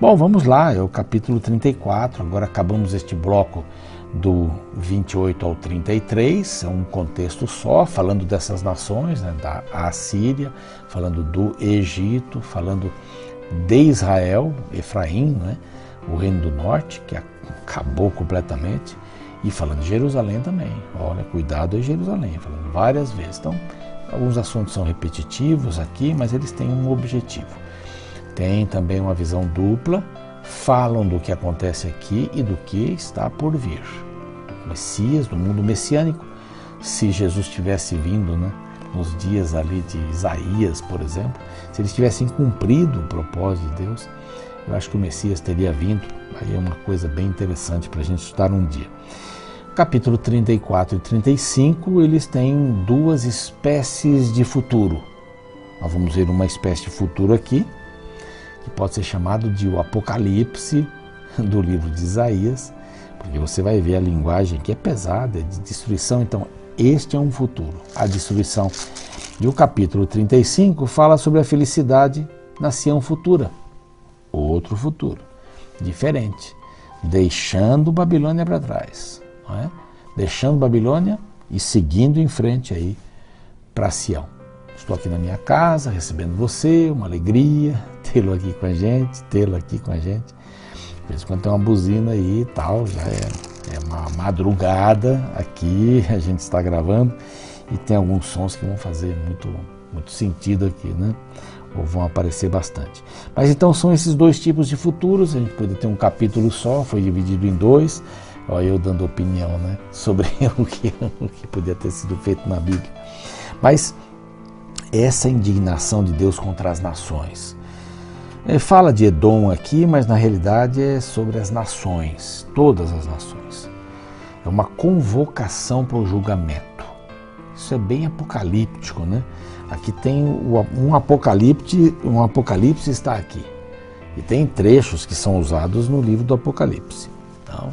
Bom, vamos lá, é o capítulo 34, agora acabamos este bloco do 28 ao 33, é um contexto só, falando dessas nações, né, da Assíria, falando do Egito, falando de Israel, Efraim, né, o reino do norte, que acabou completamente, e falando de Jerusalém também. Olha, cuidado em Jerusalém, falando várias vezes. Então, alguns assuntos são repetitivos aqui, mas eles têm um objetivo. Tem também uma visão dupla, falam do que acontece aqui e do que está por vir. Do Messias, do mundo messiânico. Se Jesus tivesse vindo, né, nos dias ali de Isaías, por exemplo, se eles tivessem cumprido o propósito de Deus, eu acho que o Messias teria vindo. Aí é uma coisa bem interessante para a gente estudar um dia. Capítulo 34 e 35, eles têm duas espécies de futuro. Nós vamos ver uma espécie de futuro aqui, que pode ser chamado de o Apocalipse do livro de Isaías, porque você vai ver a linguagem que é pesada, de destruição. Então, este é um futuro, a destruição. E o capítulo 35 fala sobre a felicidade na Sião futura, outro futuro, diferente, deixando Babilônia para trás, não é? Deixando Babilônia e seguindo em frente aí para Sião. Estou aqui na minha casa, recebendo você, uma alegria tê-lo aqui com a gente, tê-la aqui com a gente. De vez em quando tem uma buzina aí e tal, já é uma madrugada aqui, a gente está gravando e tem alguns sons que vão fazer muito sentido aqui, né? Ou vão aparecer bastante. Mas então são esses dois tipos de futuros, a gente poderia ter um capítulo só, foi dividido em dois, ó, eu dando opinião, né, sobre o que podia ter sido feito na Bíblia. Mas essa indignação de Deus contra as nações. Fala de Edom aqui, mas na realidade é sobre as nações, todas as nações. É uma convocação para o julgamento. Isso é bem apocalíptico, né? Aqui tem um apocalipse está aqui. E tem trechos que são usados no livro do Apocalipse. Então,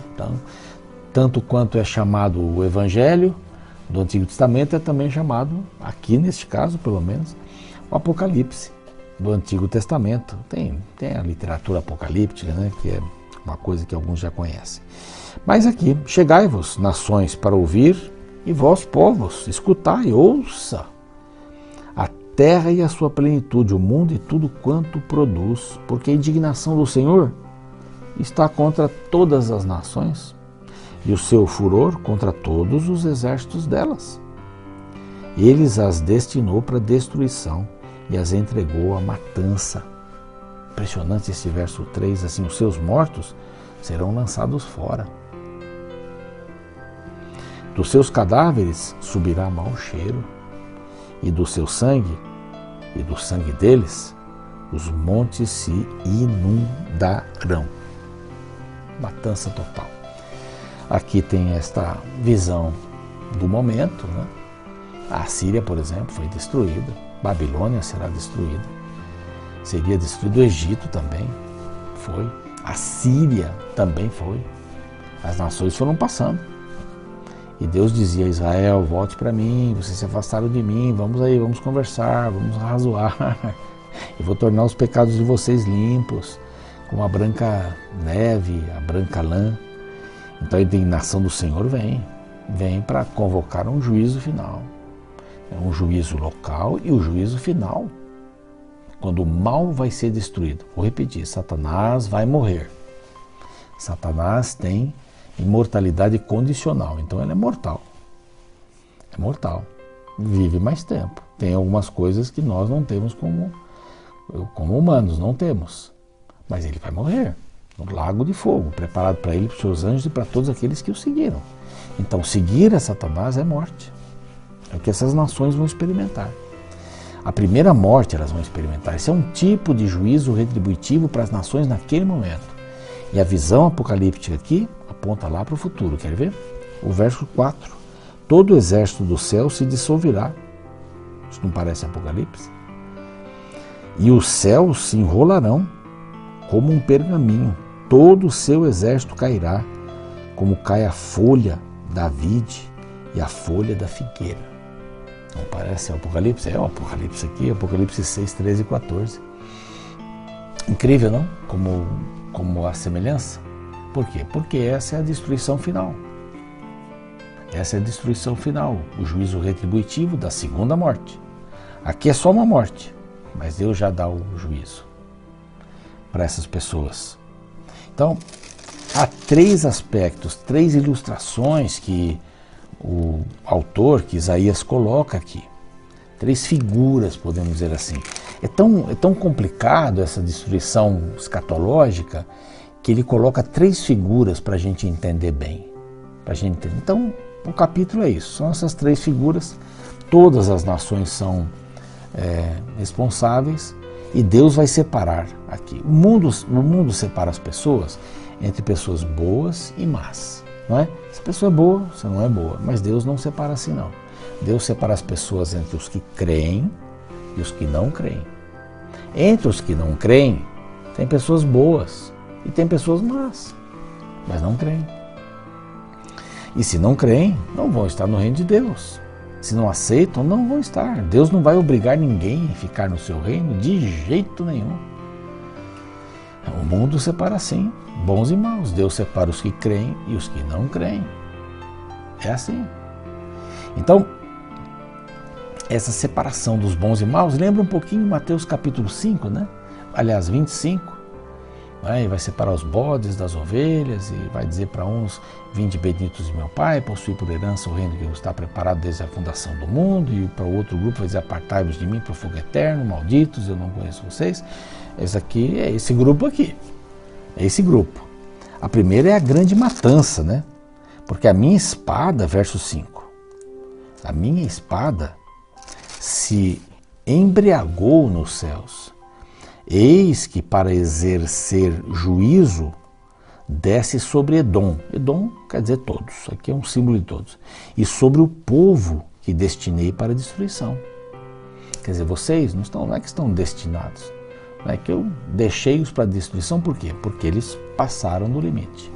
tanto quanto é chamado o Evangelho do Antigo Testamento, é também chamado, aqui neste caso pelo menos, o Apocalipse do Antigo Testamento. Tem a literatura apocalíptica, né, que é uma coisa que alguns já conhecem. Mas aqui, chegai-vos, nações, para ouvir, e vós, povos, escutai, ouça. A terra e a sua plenitude, o mundo e tudo quanto produz, porque a indignação do Senhor está contra todas as nações, e o seu furor contra todos os exércitos delas. Eles as destinou para destruição e as entregou à matança. Impressionante esse verso 3, assim, os seus mortos serão lançados fora. Dos seus cadáveres subirá mau cheiro, e do seu sangue, e do sangue deles, os montes se inundarão. Matança total. Aqui tem esta visão do momento, né? A Assíria, por exemplo, foi destruída, Babilônia será destruída, seria destruído o Egito também, foi, a Síria também foi, as nações foram passando. E Deus dizia a Israel, volte para mim, vocês se afastaram de mim, vamos aí, vamos conversar, vamos razoar. Eu vou tornar os pecados de vocês limpos, como a branca neve, a branca lã. Então a indignação do Senhor vem para convocar um juízo final. É um juízo local e o juízo final, quando o mal vai ser destruído. Vou repetir, Satanás vai morrer. Satanás tem imortalidade condicional, então ele é mortal. É mortal. Vive mais tempo. Tem algumas coisas que nós não temos como humanos, não temos. Mas ele vai morrer no lago de fogo, preparado para ele, para os seus anjos e para todos aqueles que o seguiram. Então, seguir a Satanás é morte. É o que essas nações vão experimentar. A primeira morte elas vão experimentar. Esse é um tipo de juízo retributivo para as nações naquele momento. E a visão apocalíptica aqui aponta lá para o futuro. Quer ver? O verso 4. Todo o exército do céu se dissolverá. Isso não parece Apocalipse? E os céus se enrolarão como um pergaminho. Todo o seu exército cairá, como cai a folha da vide e a folha da figueira. Não parece Apocalipse? É o Apocalipse aqui, Apocalipse 6, 13 e 14. Incrível, não? Como como a semelhança. Por quê? Porque essa é a destruição final. Essa é a destruição final, o juízo retributivo da segunda morte. Aqui é só uma morte, mas Deus já dá o juízo para essas pessoas. Então, há 3 aspectos, 3 ilustrações que o autor, que Isaías, coloca aqui. 3 figuras, podemos dizer assim. É tão complicado essa destruição escatológica que ele coloca 3 figuras para a gente entender bem. Então, o capítulo é isso, são essas 3 figuras. Todas as nações são responsáveis e Deus vai separar aqui. O mundo separa as pessoas entre pessoas boas e más. Não é? Se a pessoa é boa, você não é boa, mas Deus não separa assim não. Deus separa as pessoas entre os que creem e os que não creem. Entre os que não creem, tem pessoas boas e tem pessoas más, mas não creem. E se não creem, não vão estar no reino de Deus. Se não aceitam, não vão estar. Deus não vai obrigar ninguém a ficar no seu reino de jeito nenhum. O mundo separa assim, bons e maus. Deus separa os que creem e os que não creem. É assim. Então, essa separação dos bons e maus lembra um pouquinho Mateus capítulo 5, né? Aliás, 25. E vai separar os bodes das ovelhas e vai dizer para uns: vinde benditos de meu Pai, possui por herança o reino que está preparado desde a fundação do mundo. E para o outro grupo vai dizer: apartai-vos de mim para o fogo eterno, malditos, eu não conheço vocês. Esse aqui é esse grupo aqui. É esse grupo. A primeira é a grande matança, né? Porque a minha espada, verso 5, a minha espada se embriagou nos céus. Eis que para exercer juízo desce sobre Edom. Edom quer dizer todos, aqui é um símbolo de todos. E sobre o povo que destinei para a destruição. Quer dizer, vocês não é que estão destinados, não é que eu deixei-os para a destruição, por quê? Porque eles passaram do limite.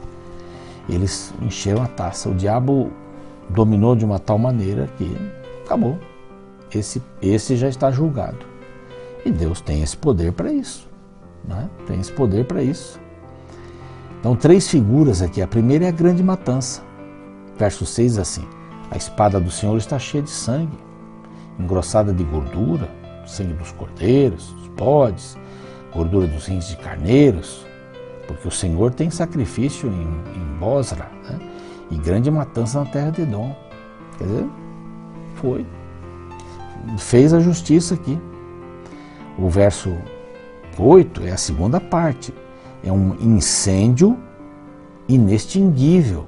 Eles encheram a taça, o diabo dominou de uma tal maneira que acabou. Esse já está julgado. E Deus tem esse poder para isso. Né? Tem esse poder para isso. Então, 3 figuras aqui. A primeira é a grande matança. Verso 6 assim: a espada do Senhor está cheia de sangue, engrossada de gordura, sangue dos cordeiros, dos bodes, gordura dos rins de carneiros, porque o Senhor tem sacrifício em Bosra, né? E grande matança na terra de Edom. Quer dizer, fez a justiça aqui. O verso 8 é a segunda parte. É um incêndio inextinguível.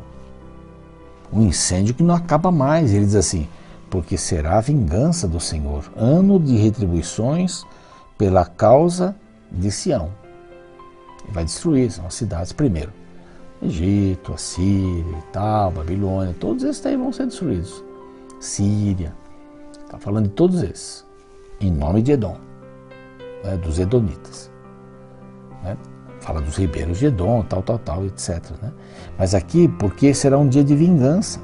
Um incêndio que não acaba mais. Ele diz assim: porque será a vingança do Senhor, ano de retribuições pela causa de Sião. Ele vai destruir, são as cidades primeiro. Egito, Assíria e tal, Babilônia, todos esses aí vão ser destruídos. Síria, está falando de todos esses, em nome de Edom. Dos Edonitas, né? Fala dos ribeiros de Edom, tal, etc. Né? Mas aqui, porque será um dia de vingança,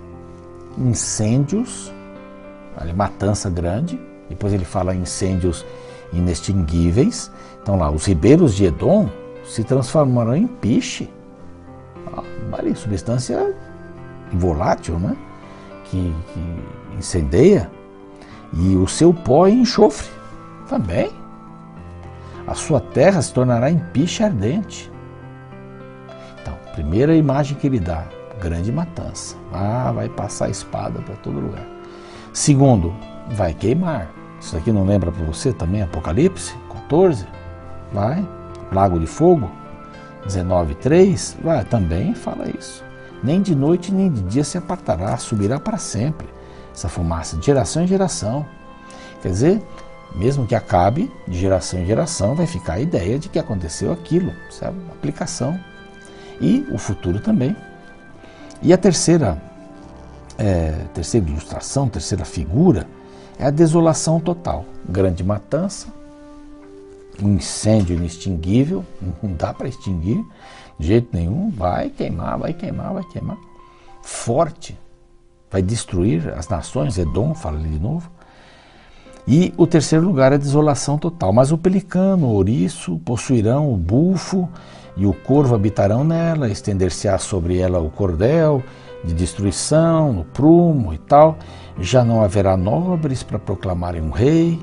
incêndios, matança grande, depois ele fala incêndios inextinguíveis. Então lá, os ribeiros de Edom se transformarão em piche, substância volátil, né? que incendeia, e o seu pó em enxofre também. A sua terra se tornará em piche ardente. Então, primeira imagem que ele dá: grande matança. Vai passar a espada para todo lugar. Segundo, vai queimar. Isso aqui não lembra para você também Apocalipse 14? Vai. Lago de fogo 19:3, também fala isso. Nem de noite nem de dia se apartará, subirá para sempre essa fumaça, de geração em geração. Quer dizer, mesmo que acabe, de geração em geração, vai ficar a ideia de que aconteceu aquilo, sabe? Aplicação. E o futuro também. E a terceira ilustração, terceira figura, é a desolação total. Grande matança, um incêndio inextinguível, não dá para extinguir de jeito nenhum, vai queimar. Forte, vai destruir as nações, Edom, fala ali de novo. E o terceiro lugar é a desolação total. Mas o pelicano, o ouriço possuirão o bufo e o corvo habitarão nela, estender-se-á sobre ela o cordel de destruição, o prumo e tal. Já não haverá nobres para proclamarem um rei,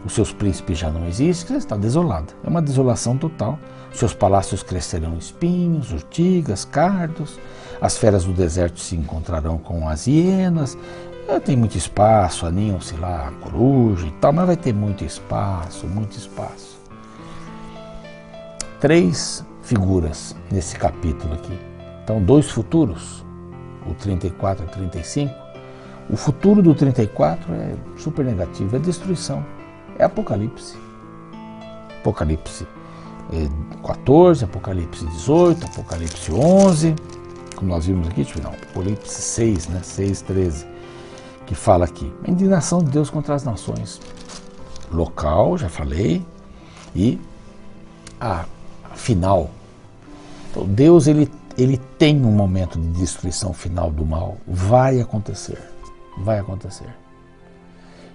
os seus príncipes já não existem, está desolada. É uma desolação total. Seus palácios crescerão espinhos, urtigas, cardos, as feras do deserto se encontrarão com as hienas. Tem muito espaço, aninham-se lá a coruja e tal, mas vai ter muito espaço, muito espaço. 3 figuras nesse capítulo aqui. Então, 2 futuros, o 34 e o 35. O futuro do 34 é super negativo, é destruição, é Apocalipse. Apocalipse 14, Apocalipse 18, Apocalipse 11, como nós vimos aqui, não, Apocalipse 6, né, 6, 13, que fala aqui, a indignação de Deus contra as nações, local, já falei, e a final. Então, Deus, ele tem um momento de destruição final do mal, vai acontecer.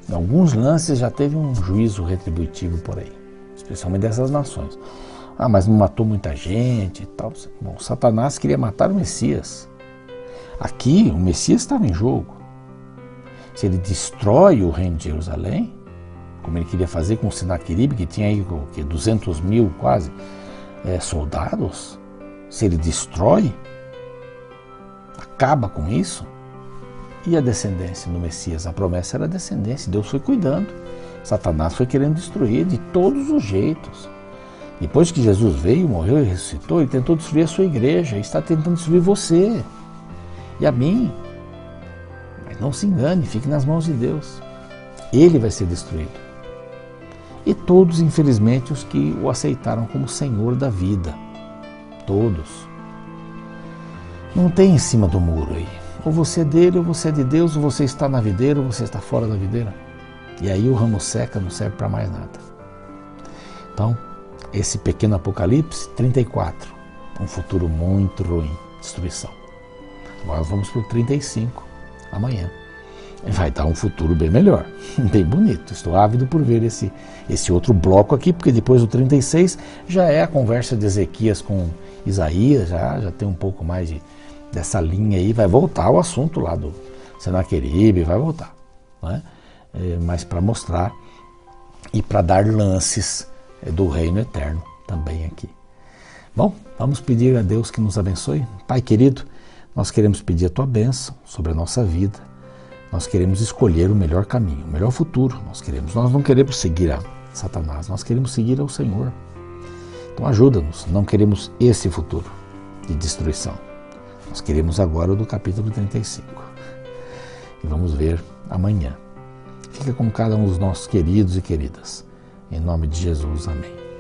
Em alguns lances já teve um juízo retributivo por aí, especialmente dessas nações. Mas não matou muita gente e tal. Bom, Satanás queria matar o Messias. Aqui, o Messias estava em jogo. Se ele destrói o reino de Jerusalém, como ele queria fazer com o Senaqueribe, que tinha aí 200 mil quase soldados, se ele destrói, acaba com isso, e a descendência do Messias? A promessa era a descendência, Deus foi cuidando. Satanás foi querendo destruir de todos os jeitos. Depois que Jesus veio, morreu e ressuscitou, ele tentou destruir a sua igreja, está tentando destruir você e a mim. Mas não se engane, fique nas mãos de Deus. Ele vai ser destruído. E todos, infelizmente, os que o aceitaram como Senhor da vida. Todos. Não tem em cima do muro aí. Ou você é dele, ou você é de Deus, ou você está na videira, ou você está fora da videira. E aí o ramo seca, não serve para mais nada. Então, esse pequeno Apocalipse 34, um futuro muito ruim, destruição. Agora vamos para o 35, amanhã. Vai dar um futuro bem melhor, bem bonito. Estou ávido por ver esse outro bloco aqui, porque depois do 36 já é a conversa de Ezequias com Isaías, já tem um pouco mais dessa linha aí, vai voltar o assunto lá do Senaqueribe, vai voltar. Não é? Mas para mostrar e para dar lances do reino eterno também aqui. Bom, vamos pedir a Deus que nos abençoe. Pai querido, nós queremos pedir a tua bênção sobre a nossa vida. Nós queremos escolher o melhor caminho, o melhor futuro. Nós não queremos seguir a Satanás, nós queremos seguir ao Senhor. Então ajuda-nos, não queremos esse futuro de destruição. Nós queremos agora o do capítulo 35. E vamos ver amanhã. Fica com cada um dos nossos queridos e queridas. Em nome de Jesus, amém.